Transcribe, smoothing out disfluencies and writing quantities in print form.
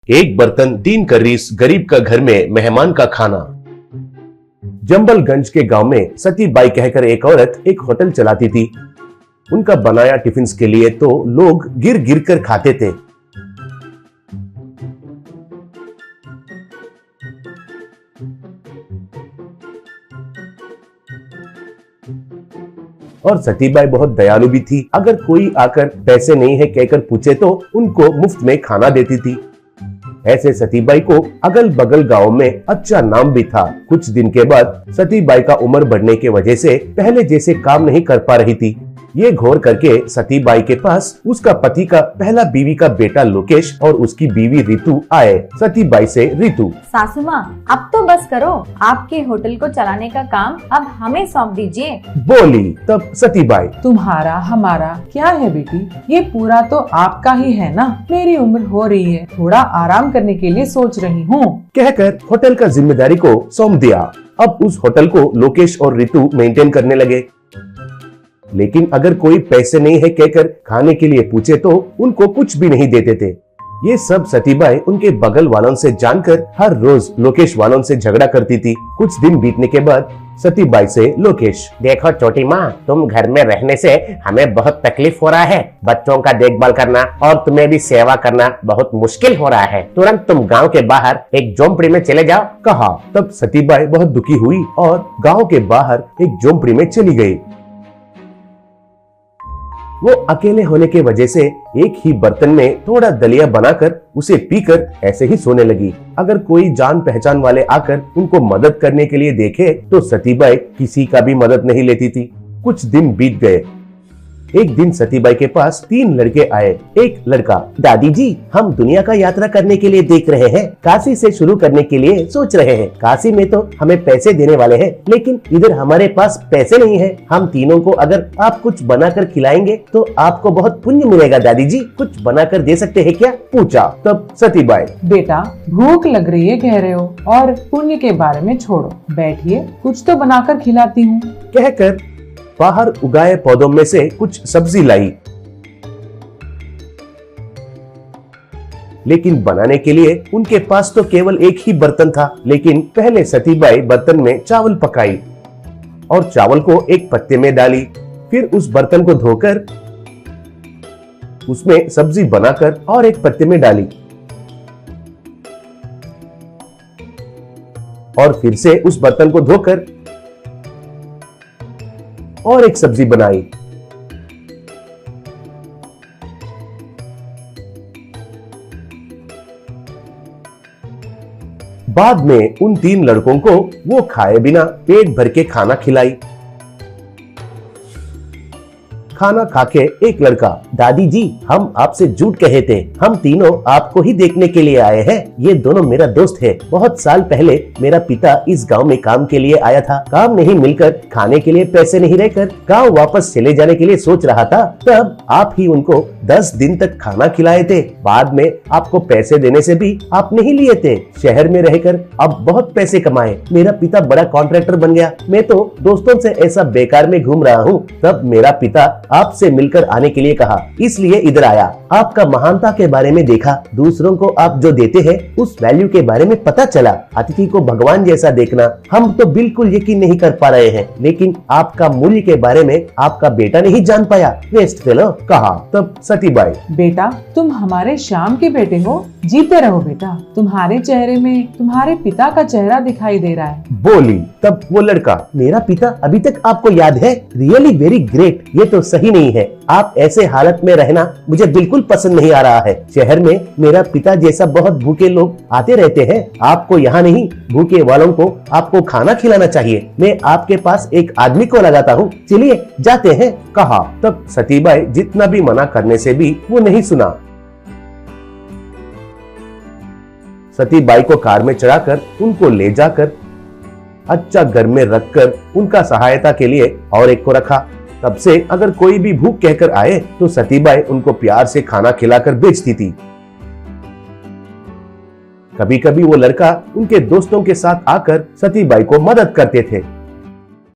एक बर्तन 3 कर्रीस, गरीब का घर में मेहमान का खाना। जंबलगंज के गांव में सतीबाई कहकर एक औरत एक होटल चलाती थी। उनका बनाया टिफिन के लिए तो लोग गिर गिर कर खाते थे। और सतीबाई बहुत दयालु भी थी। अगर कोई आकर पैसे नहीं है कहकर पूछे तो उनको मुफ्त में खाना देती थी। ऐसे सतीबाई को अगल बगल गांव में अच्छा नाम भी था। कुछ दिन के बाद सतीबाई का उम्र बढ़ने के वजह से पहले जैसे काम नहीं कर पा रही थी। ये घोर करके सतीबाई के पास उसका पति का पहला बीवी का बेटा लोकेश और उसकी बीवी रितु आए। सतीबाई से रितु, सासू माँ अब तो बस करो, आपके होटल को चलाने का काम अब हमें सौंप दीजिए, बोली। तब सतीबाई, तुम्हारा हमारा क्या है बेटी, ये पूरा तो आपका ही है ना। मेरी उम्र हो रही है, थोड़ा आराम करने के लिए सोच रही हूँ, कहकर होटल का जिम्मेदारी को सौंप दिया। अब उस होटल को लोकेश और रितु मेंटेन करने लगे। लेकिन अगर कोई पैसे नहीं है कहकर खाने के लिए पूछे तो उनको कुछ भी नहीं देते थे। ये सब सतीबाई उनके बगल वालों से जानकर हर रोज लोकेश वालों से झगड़ा करती थी। कुछ दिन बीतने के बाद सतीबाई से लोकेश, देखो छोटी माँ, तुम घर में रहने से हमें बहुत तकलीफ हो रहा है। बच्चों का देखभाल करना और तुम्हें भी सेवा करना बहुत मुश्किल हो रहा है। तुरंत तुम गांव के बाहर एक झोंपड़ी में चले जाओ, कहा। तब सतीबाई बहुत दुखी हुई और गांव के बाहर एक झोंपड़ी में चली गई। वो अकेले होने के वजह से एक ही बर्तन में थोड़ा दलिया बनाकर उसे पीकर ऐसे ही सोने लगी। अगर कोई जान पहचान वाले आकर उनको मदद करने के लिए देखे तो सतीबाई किसी का भी मदद नहीं लेती थी। कुछ दिन बीत गए। एक दिन सतीबाई के पास 3 लड़के आए। एक लड़का, दादी जी, हम दुनिया का यात्रा करने के लिए देख रहे हैं, काशी से शुरू करने के लिए सोच रहे हैं। काशी में तो हमें पैसे देने वाले हैं, लेकिन इधर हमारे पास पैसे नहीं है। हम तीनों को अगर आप कुछ बनाकर खिलाएंगे तो आपको बहुत पुण्य मिलेगा। दादी जी, कुछ बनाकर दे सकते हैं क्या, पूछा। तब सतीबाई, बेटा भूख लग रही है कह रहे हो, और पुण्य के बारे में छोड़ो, बैठिए, कुछ तो बनाकर खिलाती हूँ, कहकर बाहर उगाए पौधों में से कुछ सब्जी लाई। लेकिन बनाने के लिए उनके पास तो केवल एक ही बर्तन था। लेकिन पहले सतीबाई बर्तन में चावल पकाई और चावल को एक पत्ते में डाली। फिर उस बर्तन को धोकर उसमें सब्जी बनाकर और एक पत्ते में डाली और फिर से उस बर्तन को धोकर और एक सब्जी बनाई। बाद में उन 3 लड़कों को वो खाए बिना पेट भर के खाना खिलाई। खाना खाके एक लड़का, दादी जी, हम आपसे झूठ कहे थे, हम तीनों आपको ही देखने के लिए आए हैं। ये दोनों मेरा दोस्त है। बहुत साल पहले मेरा पिता इस गांव में काम के लिए आया था। काम नहीं मिलकर, खाने के लिए पैसे नहीं रहकर गांव वापस चले जाने के लिए सोच रहा था। तब आप ही उनको 10 दिन तक खाना खिलाए थे। बाद में आपको पैसे देने से भी आप नहीं लिए थे। शहर में रहकर अब बहुत पैसे कमाए। मेरा पिता बड़ा कॉन्ट्रैक्टर बन गया। मैं तो दोस्तों से ऐसा बेकार में घूम रहा हूँ। तब मेरा पिता आपसे मिलकर आने के लिए कहा, इसलिए इधर आया। आपका महानता के बारे में देखा, दूसरों को आप जो देते हैं उस वैल्यू के बारे में पता चला। अतिथि को भगवान जैसा देखना हम तो बिल्कुल यकीन नहीं कर पा रहे हैं। लेकिन आपका मूल्य के बारे में आपका बेटा नहीं जान पाया। वेस्ट फेलो, कहा। तब सतीबाई, बेटा तुम हमारे श्याम के बेटे हो, जीते रहो बेटा। तुम्हारे चेहरे में तुम्हारे पिता का चेहरा दिखाई दे रहा है, बोली। तब वो लड़का, मेरा पिता अभी तक आपको याद है, रियली वेरी ग्रेट। ये तो सही नहीं है। आप ऐसे हालत में रहना मुझे बिल्कुल पसंद नहीं आ रहा है। शहर में मेरा पिता जैसा बहुत भूखे लोग आते रहते हैं। आपको यहाँ नहीं, भूखे वालों को आपको खाना खिलाना चाहिए। मैं आपके पास एक आदमी को लगाता हूँ, चलिए जाते हैं, कहा। तब सतीबाई जितना भी मना करने से भी वो नहीं सुना। सतीबाई को कार में चढ़ाकर उनको ले जाकर अच्छा घर में रखकर उनका सहायता के लिए और एक को रखा। तब से अगर कोई भी भूख कहकर आए तो सतीबाई उनको प्यार से खाना खिलाकर बेचती थी। कभी कभी वो लड़का उनके दोस्तों के साथ आकर सतीबाई को मदद करते थे।